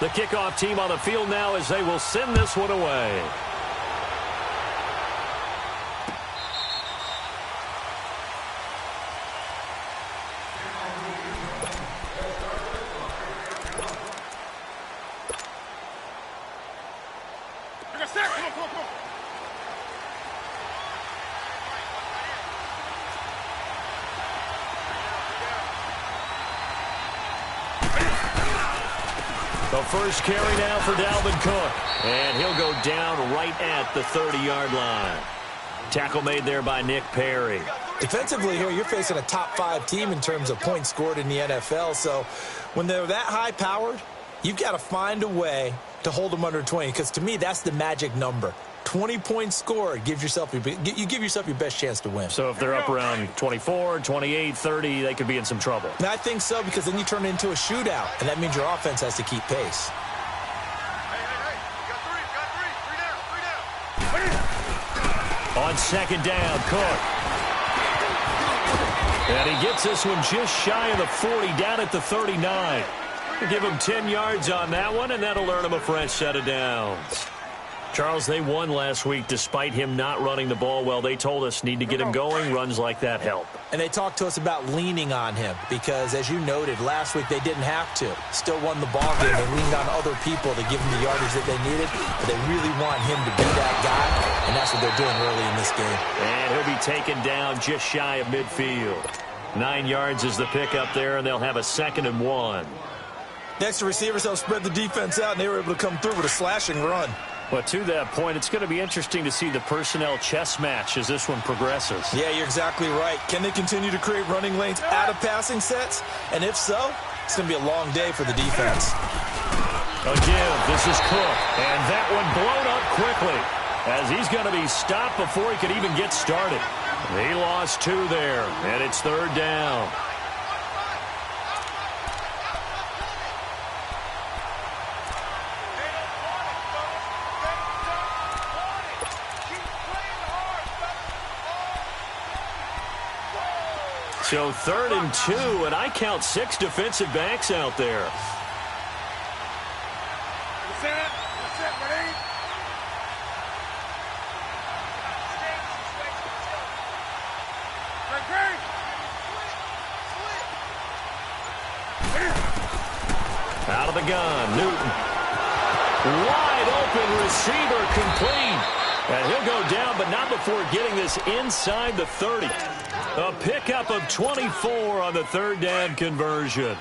The kickoff team on the field now as they will send this one away. The first carry now for Dalvin Cook. And he'll go down right at the 30-yard line. Tackle made there by Nick Perry. Defensively here, you're facing a top-5 team in terms of points scored in the NFL. So when they're that high-powered, you've got to find a way to hold them under 20. Because to me, that's the magic number. 20 points scored, you give yourself your best chance to win. So if they're up around 24, 28, 30, they could be in some trouble. And I think so, because then you turn it into a shootout, and that means your offense has to keep pace. On second down, Cook. And he gets this one just shy of the 40, down at the 39. We'll give him 10 yards on that one, and that'll earn him a fresh set of downs. Charles, they won last week despite him not running the ball well. They told us need to get him going. Runs like that help. And they talked to us about leaning on him because, as you noted, last week they didn't have to. Still won the ball game. They leaned on other people to give them the yardage that they needed. But they really want him to be that guy, and that's what they're doing early in this game. And he'll be taken down just shy of midfield. 9 yards is the pickup there, and they'll have a 2nd and 1. Next, the receivers helped spread the defense out, and they were able to come through with a slashing run. But to that point, it's going to be interesting to see the personnel chess match as this one progresses. Yeah, you're exactly right. Can they continue to create running lanes out of passing sets? And if so, it's going to be a long day for the defense. A give. This is Cook. And that one blown up quickly as he's going to be stopped before he could even get started. He lost 2 there, and it's 3rd down. So 3rd and 2, and I count 6 defensive backs out there. Out of the gun, Newton. Wide open receiver complete. And he'll go down, but not before getting this inside the 30. A pickup of 24 on the 3rd down conversion.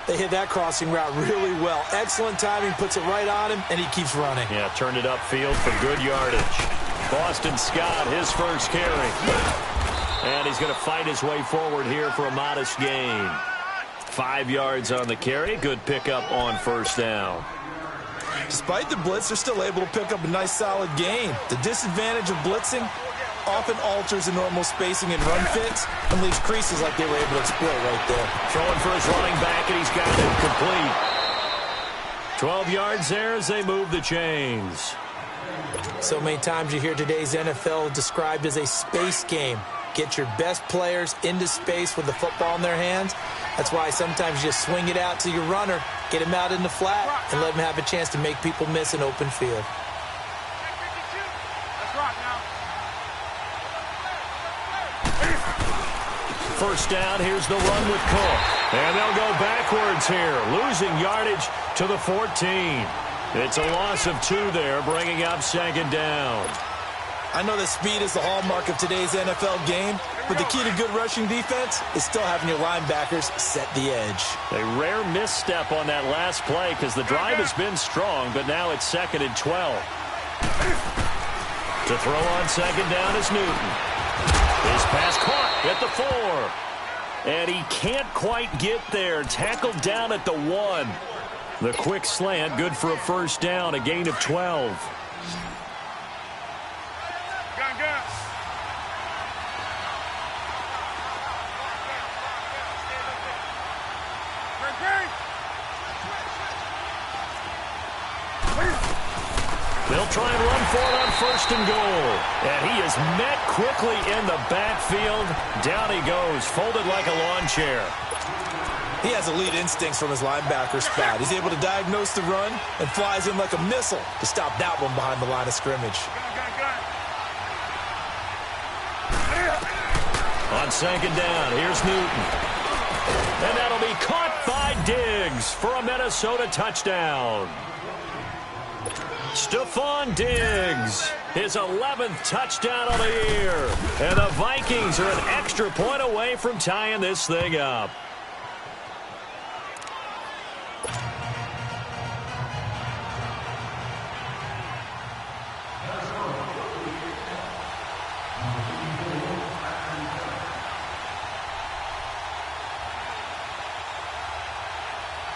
They hit that crossing route really well. Excellent timing, puts it right on him, and he keeps running. Yeah, turned it upfield for good yardage. Boston Scott, his first carry. And he's going to fight his way forward here for a modest gain. 5 yards on the carry. Good pickup on 1st down. Despite the blitz, they're still able to pick up a nice, solid gain. The disadvantage of blitzing often alters the normal spacing and run fits and leaves creases like they were able to exploit right there. Throwing for his running back, and he's got it complete. 12 yards there as they move the chains. So many times you hear today's NFL described as a space game. Get your best players into space with the football in their hands. That's why sometimes you just swing it out to your runner, get him out in the flat, and let him have a chance to make people miss an open field. First down, here's the run with Cook. And they'll go backwards here, losing yardage to the 14. It's a loss of 2 there, bringing up 2nd down. I know that speed is the hallmark of today's NFL game, but the key to good rushing defense is still having your linebackers set the edge. A rare misstep on that last play because the drive has been strong, but now it's 2nd and 12. To throw on 2nd down is Newton. His pass caught at the 4. And he can't quite get there. Tackled down at the 1. The quick slant, good for a 1st down, a gain of 12. They'll try and run for it on 1st and goal. And he is met quickly in the backfield. Down he goes, folded like a lawn chair. He has elite instincts from his linebacker spot. He's able to diagnose the run and flies in like a missile to stop that one behind the line of scrimmage. On second down, here's Newton. And that'll be caught by Diggs for a Minnesota touchdown. Stephon Diggs, his 11th touchdown of the year. And the Vikings are an extra point away from tying this thing up.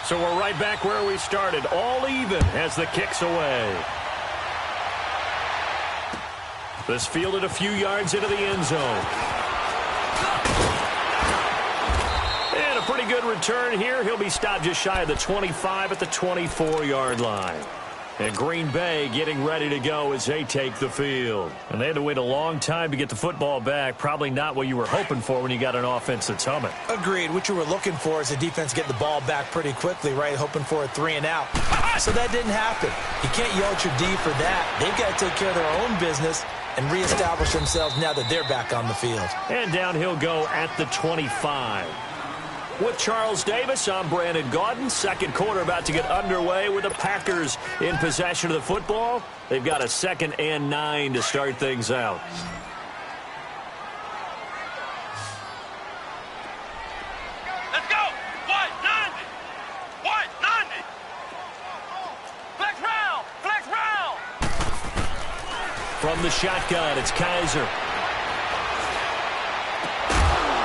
So we're right back where we started, all even as the kick's away. This fielded a few yards into the end zone. And a pretty good return here. He'll be stopped just shy of the 25 at the 24-yard line. And Green Bay getting ready to go as they take the field. And they had to wait a long time to get the football back. Probably not what you were hoping for when you got an offense that's humming. Agreed. What you were looking for is the defense getting the ball back pretty quickly, right? Hoping for a 3-and-out. So that didn't happen. You can't yell at your D for that. They've got to take care of their own business and reestablish themselves now that they're back on the field. And down he'll go at the 25. With Charles Davis, I'm Brandon Gaudin. Second quarter about to get underway with the Packers in possession of the football. They've got a 2nd and 9 to start things out. Let's go! White 90! White 90! Flex round! Flex round! From the shotgun, it's Kaiser.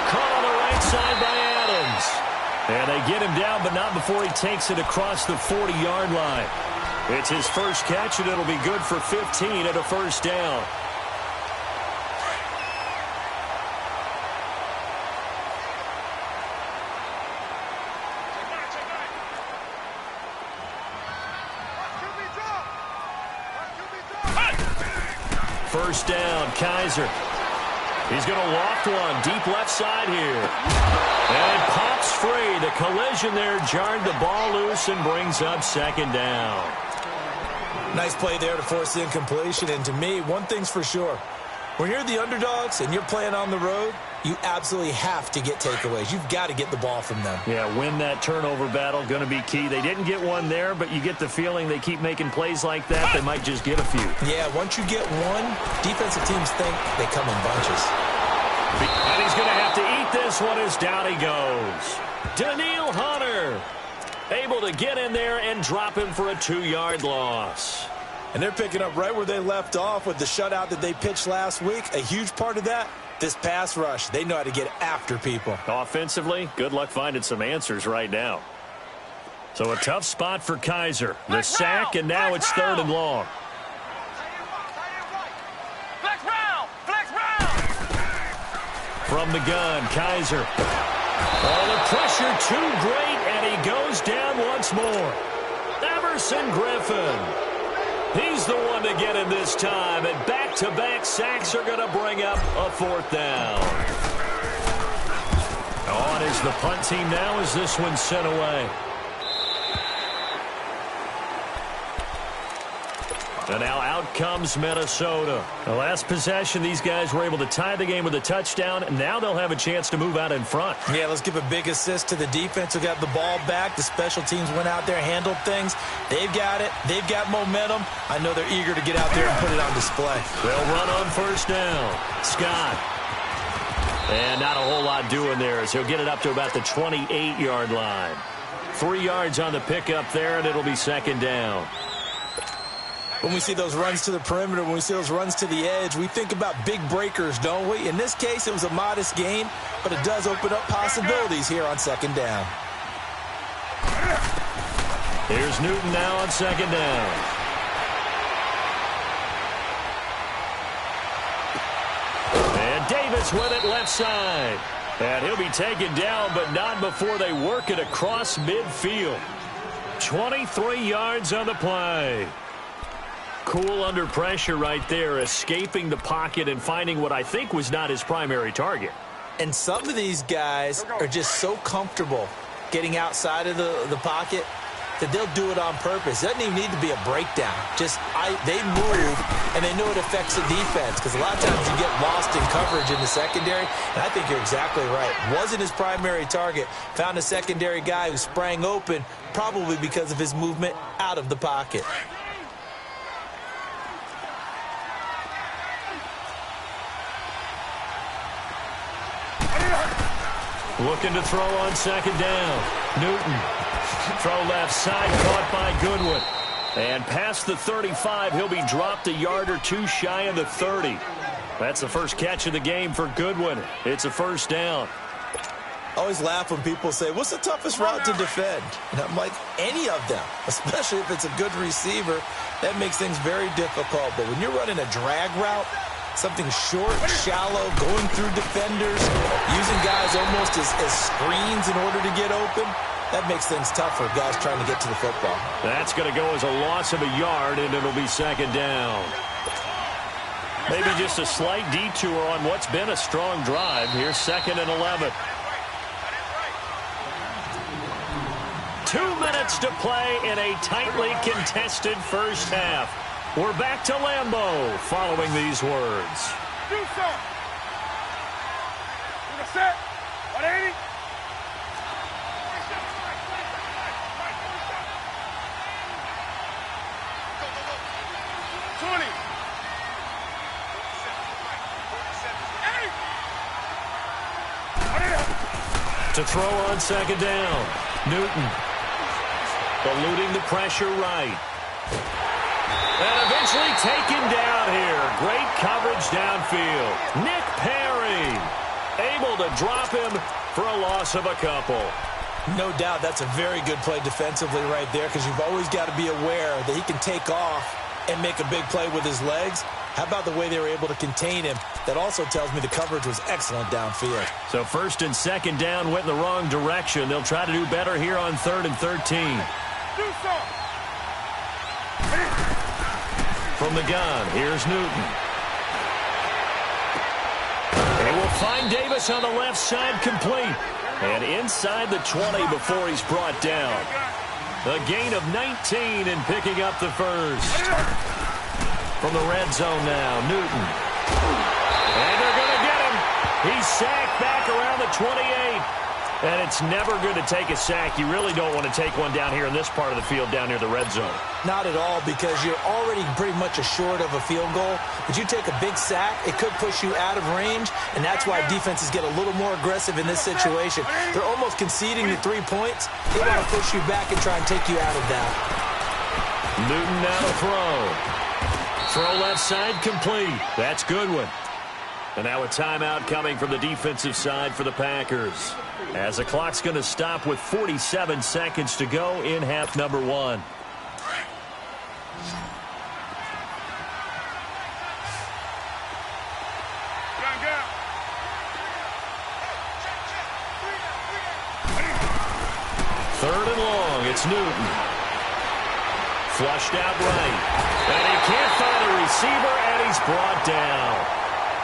Caught on the right side by Adams. And they get him down, but not before he takes it across the 40-yard line. It's his first catch, and it'll be good for 15 at a first down. First down, Kaiser. He's going to loft one deep left side here. And it pops free. The collision there jarred the ball loose and brings up 2nd down. Nice play there to force the incompletion. And to me, one thing's for sure. When you're the underdogs and you're playing on the road, you absolutely have to get takeaways. You've got to get the ball from them. Yeah, win that turnover battle, going to be key. They didn't get one there, but you get the feeling they keep making plays like that, they might just get a few. Yeah, once you get one, defensive teams think they come in bunches. And he's going to have to eat this one as down he goes. Danielle Hunter able to get in there and drop him for a 2-yard loss. And they're picking up right where they left off with the shutout that they pitched last week. A huge part of that, this pass rush. They know how to get after people. Offensively, good luck finding some answers right now. So a tough spot for Kaiser. The sack, and now it's 3rd and long. Flex round! Flex round! From the gun, Kaiser. Oh, the pressure too great, and he goes down once more. Everson Griffin. He's the one to get him this time, and back-to-back sacks are going to bring up a 4th down. On is the punt team now as this one's sent away. And now out comes Minnesota. The last possession, these guys were able to tie the game with a touchdown, and now they'll have a chance to move out in front. Yeah, let's give a big assist to the defense who got the ball back. The special teams went out there, handled things. They've got it. They've got momentum. I know they're eager to get out there and put it on display. They'll run on first down. Scott. And not a whole lot doing there as he'll get it up to about the 28-yard line. 3 yards on the pickup there, and it'll be 2nd down. When we see those runs to the perimeter, when we see those runs to the edge, we think about big breakers, don't we? In this case, it was a modest gain, but it does open up possibilities here on 2nd down. Here's Newton now on 2nd down. And Davis with it left side. And he'll be taken down, but not before they work it across midfield. 23 yards on the play. Cool under pressure right there, escaping the pocket and finding what I think was not his primary target. And some of these guys are just so comfortable getting outside of the pocket, that they'll do it on purpose. It doesn't even need to be a breakdown. Just they move, and they know it affects the defense, because a lot of times you get lost in coverage in the secondary, and I think you're exactly right. Wasn't his primary target. Found a secondary guy who sprang open, probably because of his movement out of the pocket. Looking to throw on second down. Newton. Throw left side, caught by Goodwin. And past the 35, he'll be dropped a yard or two shy of the 30. That's the first catch of the game for Goodwin. It's a first down. I always laugh when people say, what's the toughest route to defend? And I'm like, any of them, especially if it's a good receiver. That makes things very difficult. But when you're running a drag route, something short, shallow, going through defenders, using guys almost as screens in order to get open, that makes things tough for guys trying to get to the football. That's going to go as a loss of a yard, and it'll be second down. Maybe just a slight detour on what's been a strong drive. Here's 2nd and 11. 2 minutes to play in a tightly contested first half. We're back to Lambeau following these words. Do something. We're set. 180. To throw on second down. Newton. Eluding the pressure right. And eventually taken down here. Great coverage downfield. Nick Perry able to drop him for a loss of a couple. No doubt that's a very good play defensively right there, because you've always got to be aware that he can take off and make a big play with his legs. How about the way they were able to contain him? That also tells me the coverage was excellent downfield. So 1st and 2nd down went in the wrong direction. They'll try to do better here on 3rd and 13. From the gun, here's Newton. They will find Davis on the left side, complete. And inside the 20 before he's brought down. A gain of 19 and picking up the first. From the red zone now, Newton. And they're going to get him. He's sacked back around the 28. And it's never good to take a sack. You really don't want to take one down here in this part of the field down near the red zone. Not at all, because you're already pretty much assured of a field goal. But you take a big sack, it could push you out of range, and that's why defenses get a little more aggressive in this situation. They're almost conceding the 3 points. They want to push you back and try and take you out of that. Newton now to throw. Throw left side, complete. That's Goodwin. And now a timeout coming from the defensive side for the Packers, as the clock's going to stop with 47 seconds to go in half number 1. Third and long, it's Newton. Flushed out right. And he can't find a receiver, and he's brought down.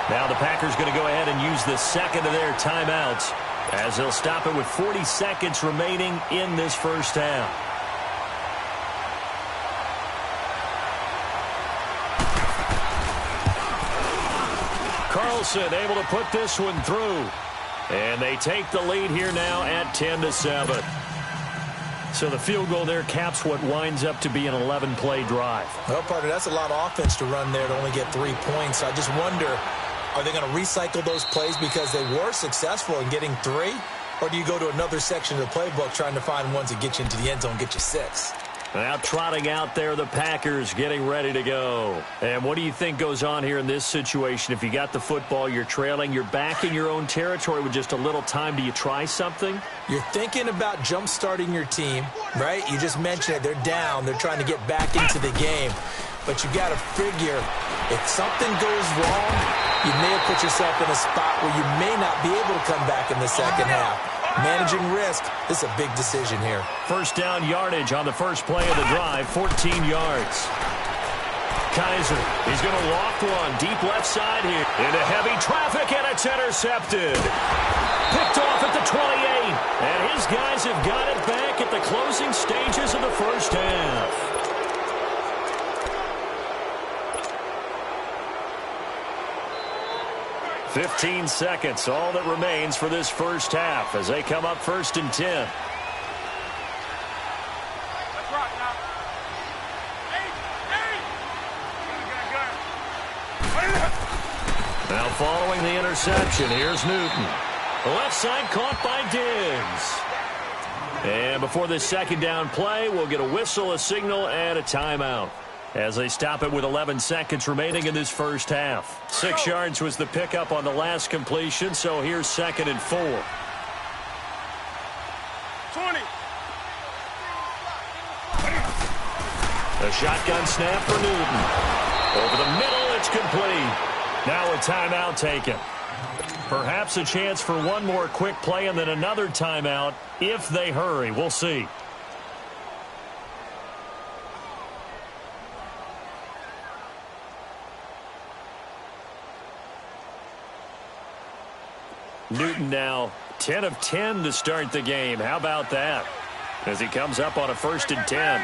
Now the Packers going to go ahead and use the second of their timeouts, as they'll stop it with 40 seconds remaining in this first half. Carlson able to put this one through. And they take the lead here now at 10-7. So the field goal there caps what winds up to be an 11-play drive. Well, partner, that's a lot of offense to run there to only get 3 points. I just wonder, are they going to recycle those plays because they were successful in getting 3? Or do you go to another section of the playbook trying to find ones that get you into the end zone and get you 6? Now trotting out there, the Packers getting ready to go. And what do you think goes on here in this situation? If you got the football, you're trailing, you're back in your own territory with just a little time. Do you try something? You're thinking about jump-starting your team, right? You just mentioned it. They're down. They're trying to get back into the game. But you got to figure, if something goes wrong, you may have put yourself in a spot where you may not be able to come back in the second half. Managing risk, this is a big decision here. First down yardage on the first play of the drive, 14 yards. Kaiser. He's going to loft one deep left side here. Into heavy traffic, and it's intercepted. Picked off at the 28. And his guys have got it back at the closing stages of the first half. "15 seconds, all that remains for this first half as they come up 1st and 10. Now following the interception, here's Newton. The left side caught by Diggs. And before this second down play, we'll get a whistle, a signal, and a timeout as they stop it with 11 seconds remaining in this first half. 6 yards was the pickup on the last completion, so here's 2nd and 4. 20. A shotgun snap for Newton. Over the middle, it's complete. Now a timeout taken. Perhaps a chance for one more quick play and then another timeout if they hurry. We'll see. Newton now 10 of 10 to start the game. How about that? As he comes up on a 1st and 10.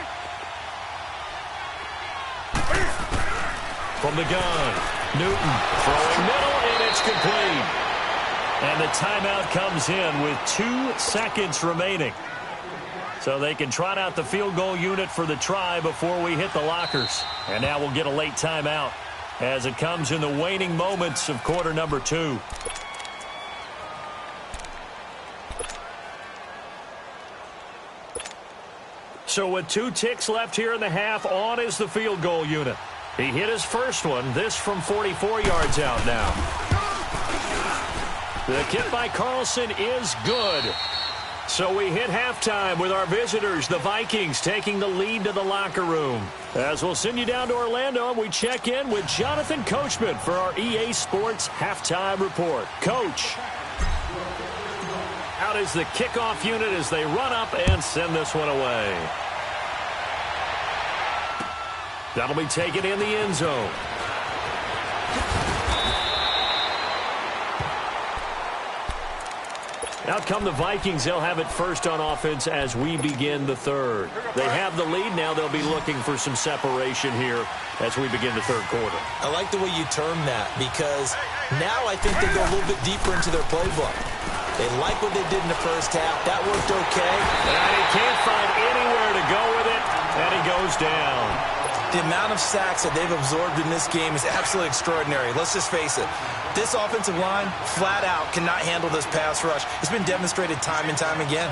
From the gun, Newton throwing middle, and it's complete. And the timeout comes in with 2 seconds remaining. So they can trot out the field goal unit for the try before we hit the lockers. And now we'll get a late timeout as it comes in the waning moments of quarter number 2. So with 2 ticks left here in the half, on is the field goal unit. He hit his first one, this from 44 yards out now. The kick by Carlson is good. So we hit halftime with our visitors, the Vikings, taking the lead to the locker room. As we'll send you down to Orlando, we check in with Jonathan Coachman for our EA Sports Halftime Report. Coach, out is the kickoff unit as they run up and send this one away. That'll be taken in the end zone. Out come the Vikings. They'll have it first on offense as we begin the third. They have the lead. Now they'll be looking for some separation here as we begin the third quarter. I like the way you term that because now I think they go a little bit deeper into their playbook. They like what they did in the first half. That worked okay. And he can't find anywhere to go with it, and he goes down. The amount of sacks that they've absorbed in this game is absolutely extraordinary. Let's just face it. This offensive line, flat out, cannot handle this pass rush. It's been demonstrated time and time again.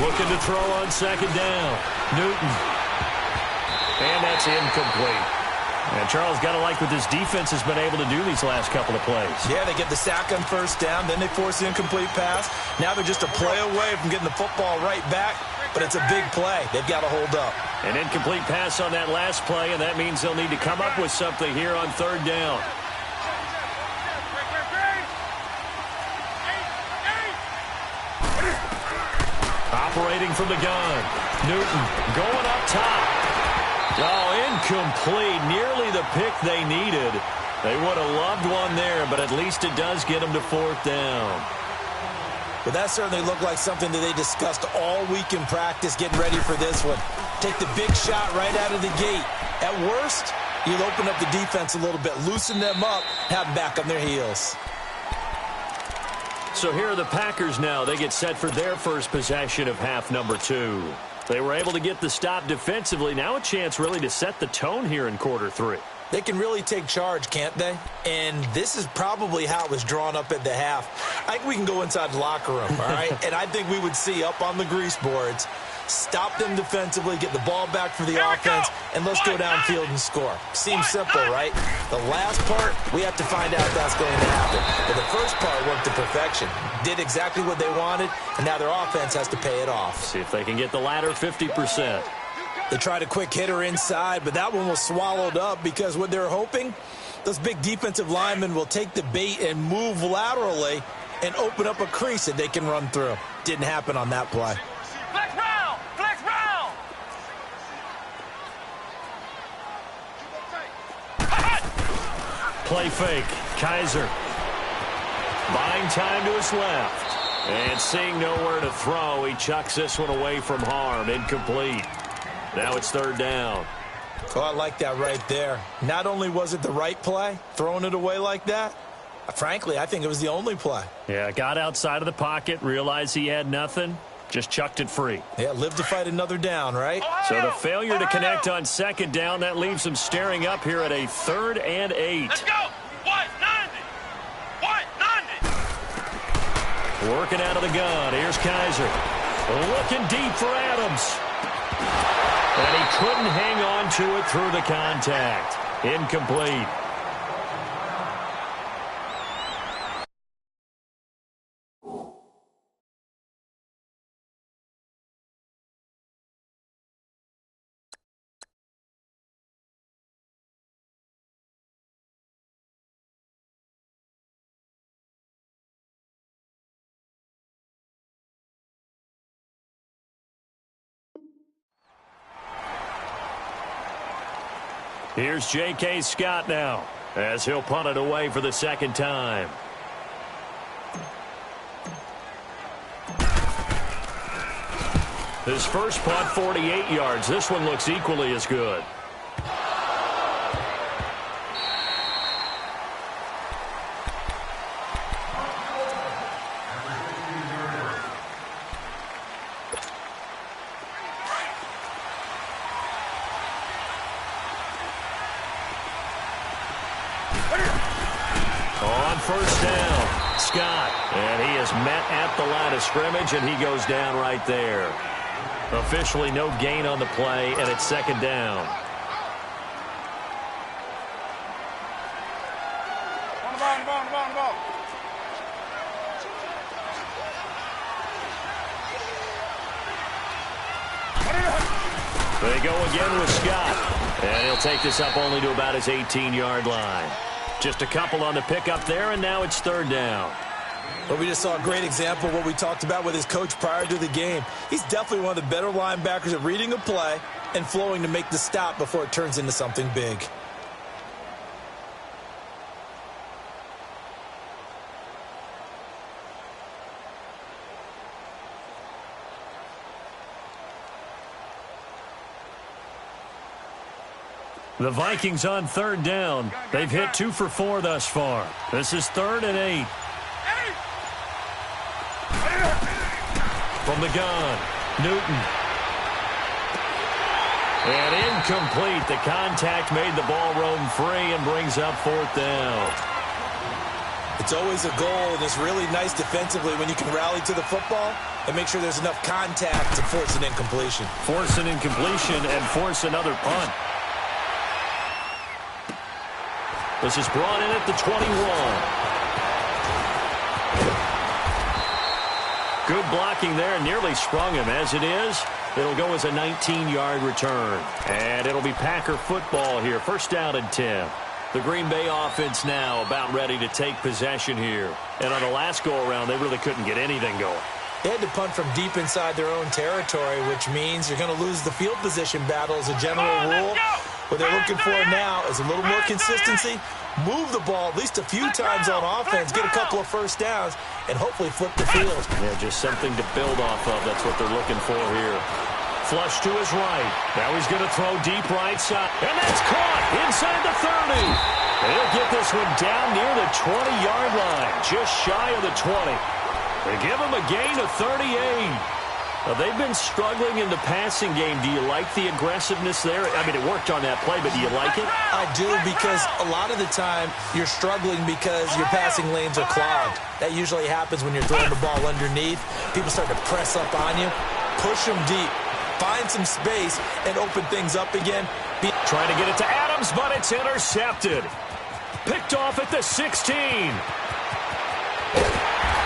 Looking to throw on 2nd down. Newton. And that's incomplete. And Charles, got to like what this defense has been able to do these last couple of plays. Yeah, they get the sack on 1st down, then they force the incomplete pass. Now they're just a play away from getting the football right back, but it's a big play. They've got to hold up. An incomplete pass on that last play, and that means they'll need to come up with something here on 3rd down. Operating from the gun. Newton going up top. Oh, incomplete. Nearly the pick they needed. They would have loved one there, but at least it does get them to 4th down. But that certainly looked like something that they discussed all week in practice, getting ready for this one. Take the big shot right out of the gate. At worst, you'll open up the defense a little bit, loosen them up, have them back on their heels. So here are the Packers now. They get set for their first possession of half number 2. They were able to get the stop defensively. Now a chance really to set the tone here in quarter 3. They can really take charge, can't they? And this is probably how it was drawn up at the half. I think we can go inside the locker room, all right? And I think we would see up on the grease boards, stop them defensively, get the ball back for the offense, and let's go downfield and score. Seems simple, right? The last part, we have to find out if that's going to happen. But the first part worked to perfection. Did exactly what they wanted, and now their offense has to pay it off. See if they can get the latter 50%. They tried a quick hitter inside, but that one was swallowed up because what they're hoping, those big defensive linemen will take the bait and move laterally and open up a crease that they can run through. Didn't happen on that play. Flex round! Flex round! Play fake. Kaiser. Buying time to his left. And seeing nowhere to throw, he chucks this one away from harm. Incomplete. Now it's third down. Oh, I like that right there. Not only was it the right play, throwing it away like that, frankly, I think it was the only play. Yeah, got outside of the pocket, realized he had nothing, just chucked it free. Yeah, live to fight another down, right? So the failure to connect on second down, that leaves him staring up here at a 3rd and 8. Let's go. White 90. White 90. Working out of the gun. Here's Kaiser. Looking deep for Adams. And he couldn't hang on to it through the contact. Incomplete. Here's J.K. Scott now, as he'll punt it away for the second time. His first punt, 48 yards. This one looks equally as good. On first down, Scott. And he is met at the line of scrimmage, and he goes down right there. Officially no gain on the play, and it's second down. On the ball. They go again with Scott. And he'll take this up only to about his 18-yard line. Just a couple on the pickup there, and now it's third down. Well, we just saw a great example of what we talked about with his coach prior to the game. He's definitely one of the better linebackers at reading a play and flowing to make the stop before it turns into something big. The Vikings on third down. They've hit 2 for 4 thus far. This is 3rd and 8. From the gun, Newton. And incomplete. The contact made the ball roam free and brings up 4th down. It's always a goal, and it's really nice defensively when you can rally to the football and make sure there's enough contact to force an incompletion. Force an incompletion and force another punt. This is brought in at the 21. Good blocking there, nearly sprung him. As it is, it'll go as a 19-yard return. And it'll be Packer football here. First down and 10. The Green Bay offense now about ready to take possession here. And on the last go-around, they really couldn't get anything going. They had to punt from deep inside their own territory, which means you're going to lose the field position battle as a general rule. What they're looking for now is a little more consistency, move the ball at least a few times on offense, get a couple of first downs, and hopefully flip the field. Yeah, just something to build off of. That's what they're looking for here. Flush to his right. Now he's going to throw deep right side. And that's caught inside the 30. He'll get this one down near the 20-yard line, just shy of the 20. They give him a gain of 38. They've been struggling in the passing game. Do you like the aggressiveness there? I mean, it worked on that play, but do you like it? I do, because a lot of the time you're struggling because your passing lanes are clogged. That usually happens when you're throwing the ball underneath. People start to press up on you. Push them deep. Find some space and open things up again. Trying to get it to Adams, but it's intercepted. Picked off at the 16.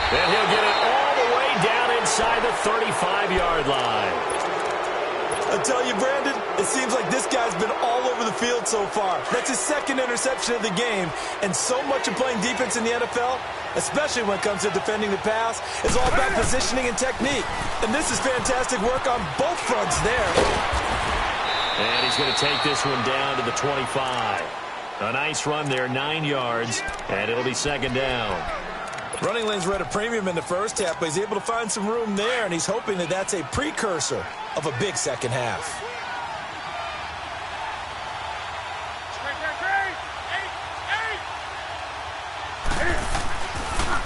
And he'll get it all the way down inside the 35-yard line. I tell you, Brandon, it seems like this guy's been all over the field so far. That's his second interception of the game. And so much of playing defense in the NFL, especially when it comes to defending the pass, is all about positioning and technique. And this is fantastic work on both fronts there. And he's going to take this one down to the 25. A nice run there, 9 yards, and it'll be second down. Running lanes were at a premium in the first half, but he's able to find some room there, and he's hoping that that's a precursor of a big second half.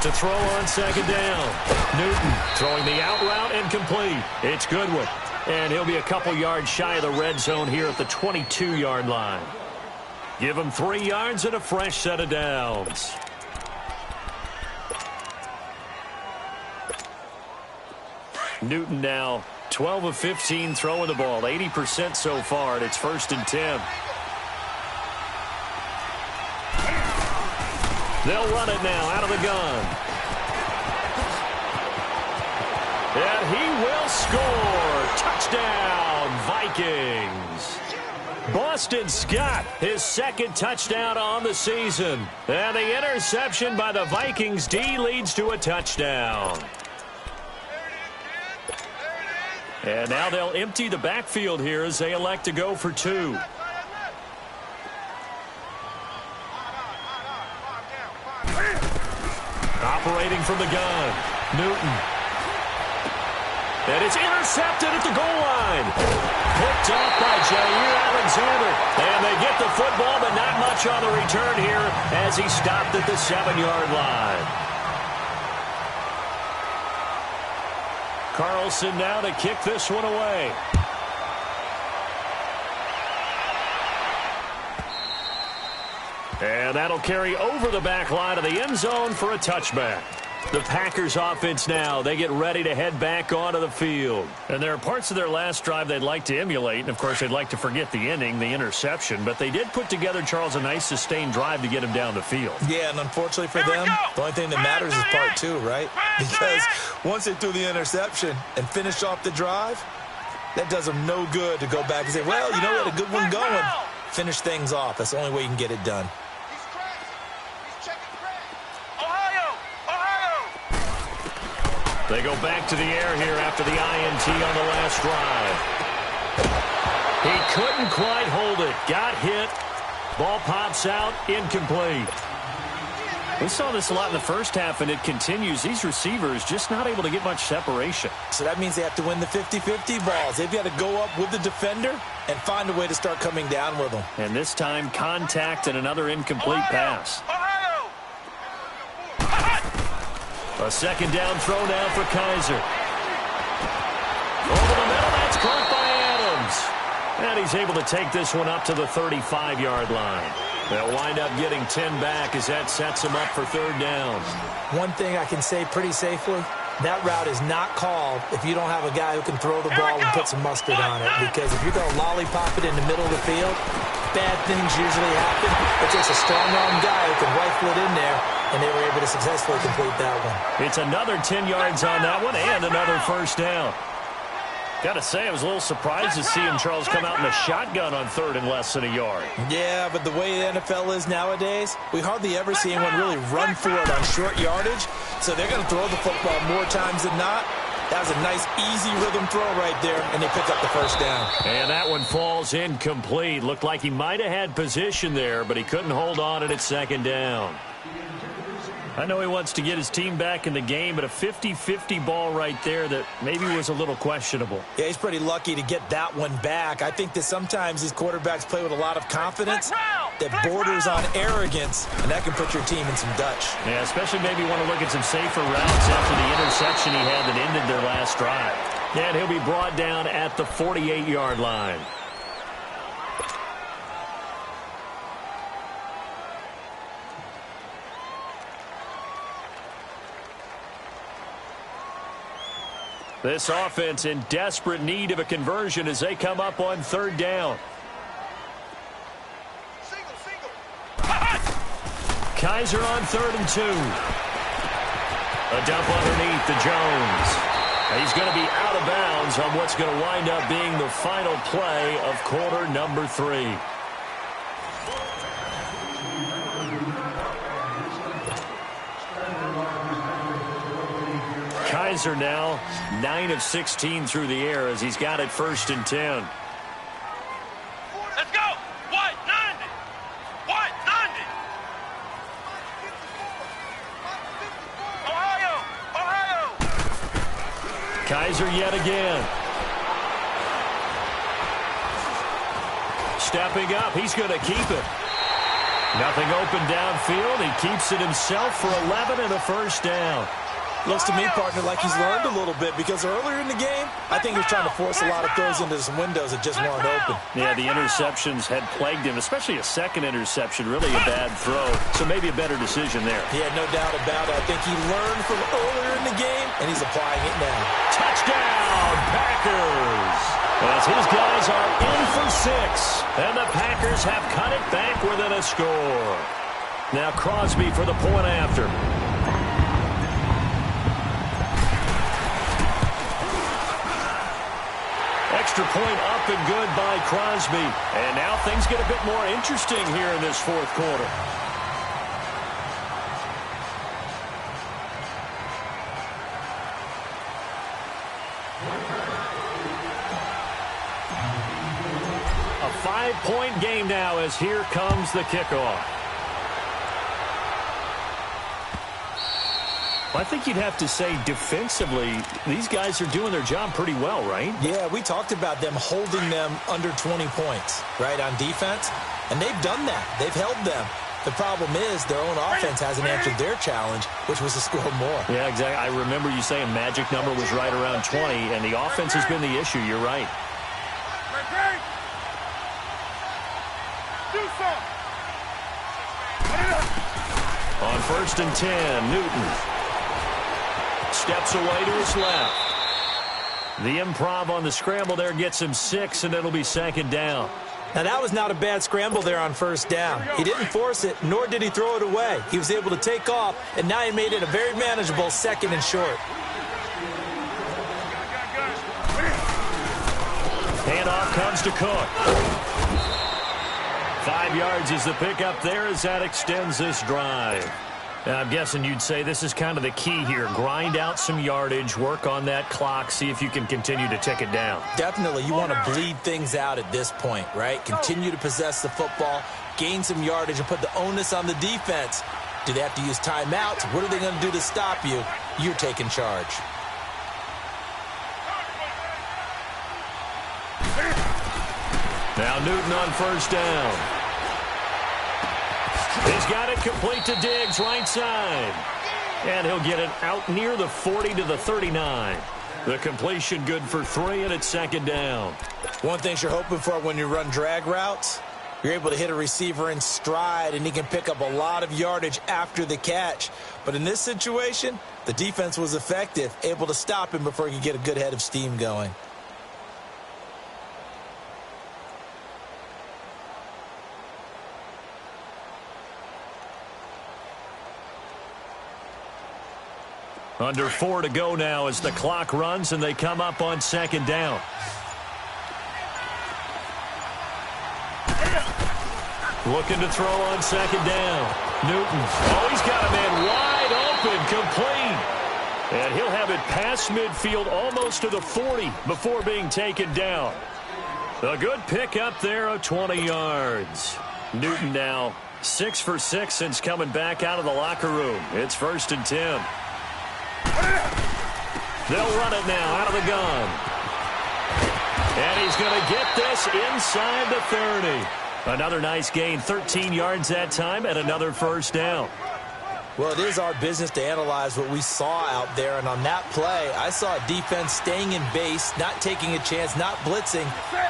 To throw on second down. Newton throwing the out route and complete. It's Goodwin. And he'll be a couple yards shy of the red zone here at the 22-yard line. Give him 3 yards and a fresh set of downs. Newton now 12 of 15 throwing the ball. 80% so far, and it's 1st and 10. They'll run it now out of the gun. And he will score. Touchdown, Vikings. Boston Scott, his 2nd touchdown on the season. And the interception by the Vikings D leads to a touchdown. And now they'll empty the backfield here as they elect to go for 2. Operating from the gun, Newton. And it's intercepted at the goal line. Picked off by Jair Alexander. And they get the football, but not much on the return here as he stopped at the 7-yard line. Carlson now to kick this one away. And that'll carry over the back line of the end zone for a touchback. The Packers offense now, they get ready to head back onto the field. And there are parts of their last drive they'd like to emulate. And, of course, they'd like to forget the ending, the interception. But they did put together, Charles, a nice sustained drive to get him down the field. Yeah, and unfortunately for them, the only thing that matters is part 2, right? Because once they threw the interception and finished off the drive, that does them no good to go back and say, well, you know, we had a good one going. Finish things off. That's the only way you can get it done. They go back to the air here after the INT on the last drive. He couldn't quite hold it. Got hit. Ball pops out. Incomplete. We saw this a lot in the first half, and it continues. These receivers just not able to get much separation. So that means they have to win the 50-50 balls. They've got to go up with the defender and find a way to start coming down with them. And this time, contact and another incomplete pass. A second down throw now for Kaiser. Over the middle, that's caught by Adams. And he's able to take this one up to the 35-yard line. They'll wind up getting 10 back as that sets him up for 3rd down. One thing I can say pretty safely, that route is not called if you don't have a guy who can throw the ball and put some mustard on it. Because if you're going to lollipop it in the middle of the field, bad things usually happen. It takes a strong-arm guy who can rifle it in there, and they were able to successfully complete that one. It's another 10 yards on that one and another 1st down. Got to say, I was a little surprised to see him, Charles, come out in a shotgun on 3rd and less than a yard. Yeah, but the way the NFL is nowadays, we hardly ever see anyone really run for it on short yardage. So they're going to throw the football more times than not. That was a nice, easy rhythm throw right there, and they pick up the 1st down. And that one falls incomplete. Looked like he might have had position there, but he couldn't hold on at 2nd down. I know he wants to get his team back in the game, but a 50-50 ball right there that maybe was a little questionable. Yeah, he's pretty lucky to get that one back. I think that sometimes these quarterbacks play with a lot of confidence that borders on arrogance, and that can put your team in some Dutch. Yeah, especially maybe want to look at some safer routes after the interception he had that ended their last drive. And he'll be brought down at the 48-yard line. This offense in desperate need of a conversion as they come up on 3rd down. Kaiser on 3rd and 2. A dump underneath to Jones. He's going to be out of bounds on what's going to wind up being the final play of quarter number 3. Kaiser now 9 of 16 through the air as he's got it 1st and 10. Let's go. What? 90. What? 90. Kaiser yet again. Stepping up, he's going to keep it. Nothing open downfield. He keeps it himself for 11 and a first down. Looks to me, partner, like he's learned a little bit because earlier in the game, I think he was trying to force a lot of throws into some windows that just weren't open. Yeah, the interceptions had plagued him, especially a second interception, really a bad throw. So maybe a better decision there. Yeah, no doubt about it. I think he learned from earlier in the game, and he's applying it now. Touchdown, Packers! As his guys are in for 6, and the Packers have cut it back within a score. Now Crosby for the point after. Extra point up and good by Crosby. And now things get a bit more interesting here in this fourth quarter. A 5-point game now as here comes the kickoff. I think you'd have to say defensively, these guys are doing their job pretty well, right? Yeah, we talked about them holding them under 20 points, right, on defense. And they've done that. They've held them. The problem is their own offense hasn't answered their challenge, which was to score more. Yeah, exactly. I remember you saying magic number was right around 20, and the offense has been the issue. You're right. On 1st and 10, Newton steps away to his left. The improv on the scramble there gets him 6, and it'll be 2nd down. Now, that was not a bad scramble there on 1st down. He didn't force it, nor did he throw it away. He was able to take off, and now he made it a very manageable 2nd and short. Handoff comes to Cook. 5 yards is the pickup there as that extends this drive. Now, I'm guessing you'd say this is kind of the key here. Grind out some yardage, work on that clock, see if you can continue to tick it down. Definitely. You want to bleed things out at this point, right? Continue to possess the football, gain some yardage, and put the onus on the defense. Do they have to use timeouts? What are they going to do to stop you? You're taking charge. Now Newton on 1st down. He's got it complete to Diggs, right side. And he'll get it out near the 40 to the 39. The completion good for 3, and it's 2nd down. One thing you're hoping for when you run drag routes, you're able to hit a receiver in stride, and he can pick up a lot of yardage after the catch. But in this situation, the defense was effective, able to stop him before he could get a good head of steam going. Under 4 to go now as the clock runs and they come up on 2nd down. Looking to throw on 2nd down. Newton. Oh, he's got a man wide open, complete. And he'll have it past midfield almost to the 40 before being taken down. A good pick up there of 20 yards. Newton now 6 for 6 since coming back out of the locker room. It's 1st and 10. They'll run it now out of the gun. And he's going to get this inside the 30. Another nice gain, 13 yards that time, and another 1st down. Well, it is our business to analyze what we saw out there, and on that play, I saw a defense staying in base, not taking a chance, not blitzing,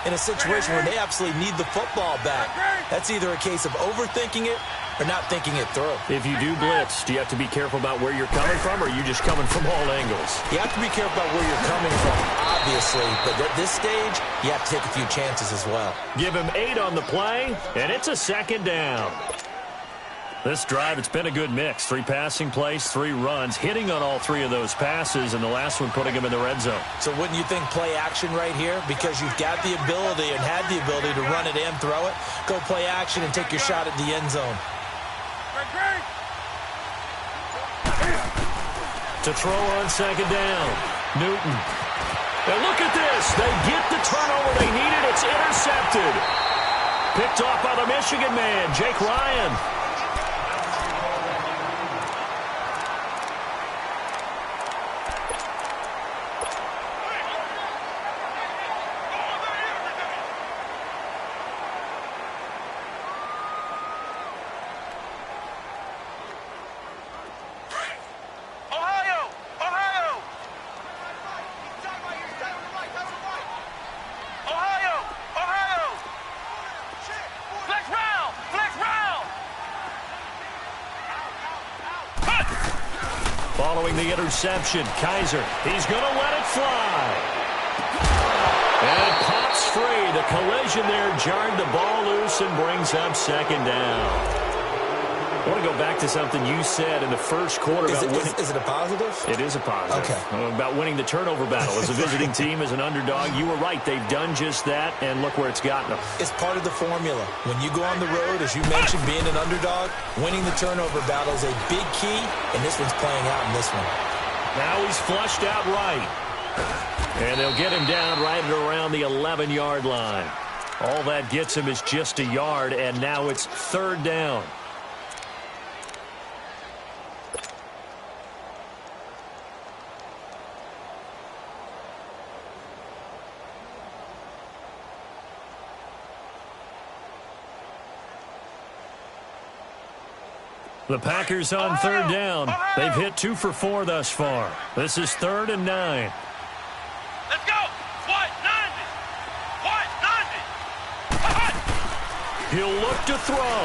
in a situation where they absolutely need the football back. That's either a case of overthinking it or not thinking it through. If you do blitz, do you have to be careful about where you're coming from, or are you just coming from all angles? You have to be careful about where you're coming from, obviously, but at this stage, you have to take a few chances as well. Give him 8 on the play, and it's a 2nd down. This drive, it's been a good mix. 3 passing plays, 3 runs, hitting on all 3 of those passes, and the last one putting him in the red zone. So wouldn't you think play action right here? Because you've got the ability and had the ability to run it and throw it. Go play action and take your shot at the end zone. To throw on 2nd down, Newton. And look at this. They get the turnover they needed. It's intercepted. Picked off by the Michigan man, Jake Ryan. Following the interception, Kaiser, he's going to let it fly. And it pops free. The collision there jarred the ball loose and brings up second down. I want to go back to something you said in the first quarter about winning. Is it a positive? It is a positive. Okay. About winning the turnover battle. As a visiting team, as an underdog, you were right. They've done just that, and look where it's gotten them. It's part of the formula. When you go on the road, as you mentioned, being an underdog, winning the turnover battle is a big key, and this one's playing out in this one. Now he's flushed out right. And they'll get him down right at around the 11-yard line. All that gets him is just a yard, and now it's third down. The Packers on third down. They've hit 2 for 4 thus far. This is 3rd and 9. Let's go. White 90. White 90. He'll look to throw.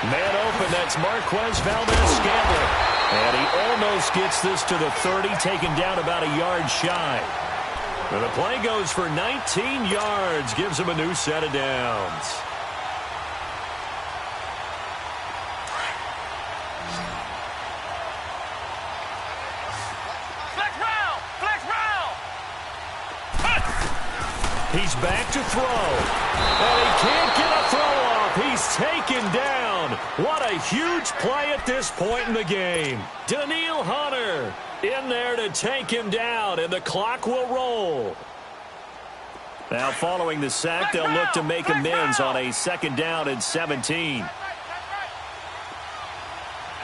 Man open, that's Marquez Valdez-Scantling. And he almost gets this to the 30, taken down about a yard shy. And the play goes for 19 yards, gives him a new set of downs. He's back to throw. And he can't get a throw off. He's taken down. What a huge play at this point in the game. Danielle Hunter in there to take him down, and the clock will roll. Now following the sack, they'll look to make amends on a 2nd down and 17. Come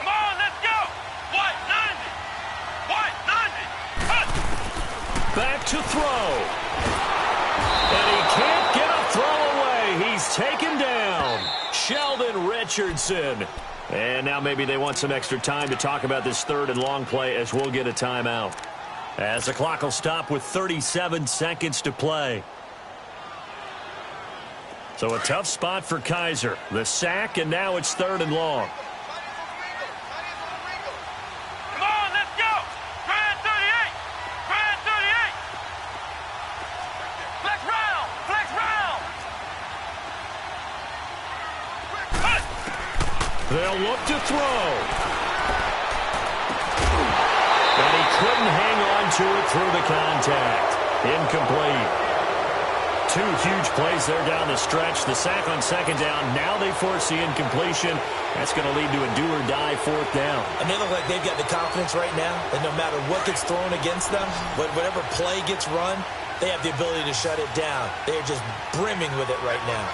on, let's go. White 90. White 90. Back to throw. And he can't get a throw away. He's taken down. Sheldon Richardson. And now maybe they want some extra time to talk about this 3rd and long play, as we'll get a timeout. As the clock will stop with 37 seconds to play. So a tough spot for Kaiser. The sack, and now it's 3rd and long. Come on, let's go. Grand 38. Grand 38. Flex round. Flex round. They'll look to throw. And he couldn't hang on to it through the contact. Incomplete. 2 huge plays there down the stretch. The sack on 2nd down. Now they force the incompletion. That's going to lead to a do-or-die 4th down. And they look like they've got the confidence right now that no matter what gets thrown against them, whatever play gets run, they have the ability to shut it down. They're just brimming with it right now.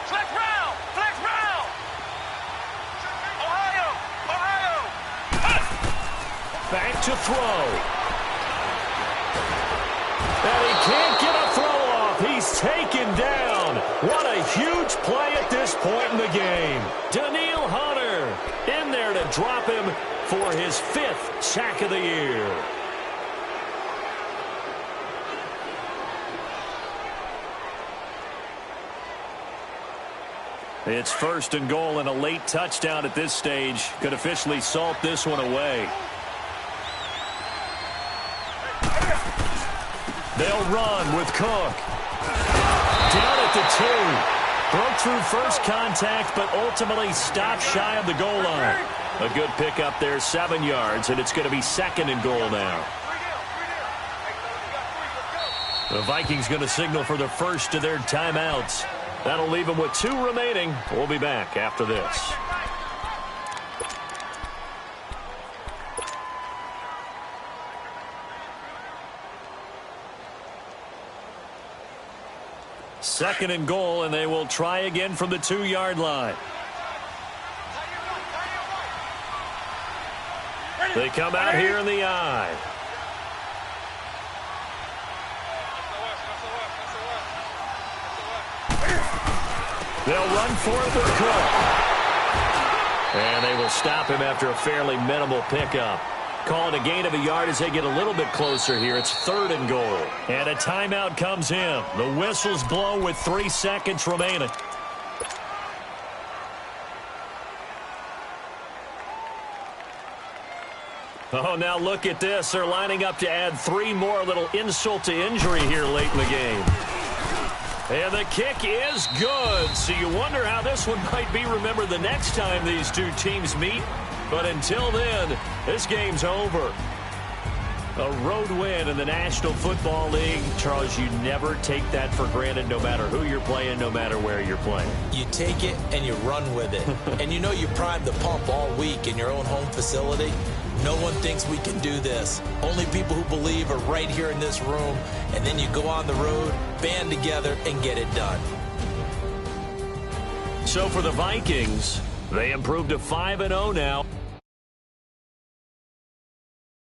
Flex round. Flex round. Ohio. Ohio. Back to throw. And he can't get a throw off. He's taken down. What a huge play at this point in the game. Danielle Hunter in there to drop him for his 5th sack of the year. It's 1st and goal, and a late touchdown at this stage could officially salt this one away. They'll run with Cook. Down at the 2. Broke through first contact, but ultimately stopped shy of the goal line. A good pickup there, 7 yards, and it's going to be 2nd and goal now. The Vikings going to signal for the first of their timeouts. That'll leave them with 2 remaining. We'll be back after this. Second and goal, and they will try again from the 2-yard line. They come out here in the eye. They'll run for it with Cook. And they will stop him after a fairly minimal pickup. Calling a gain of a yard as they get a little bit closer here. It's 3rd and goal. And a timeout comes in. The whistle's blown with 3 seconds remaining. Oh, now look at this. They're lining up to add 3 more, a little insult to injury here late in the game. And the kick is good. So you wonder how this one might be remembered the next time these two teams meet. But until then, this game's over. A road win in the National Football League. Charles, you never take that for granted no matter who you're playing, no matter where you're playing. You take it and you run with it. And you know you primed the pump all week in your own home facility. No one thinks we can do this. Only people who believe are right here in this room. And then you go on the road, band together, and get it done. So for the Vikings, they improved to 5-0 now.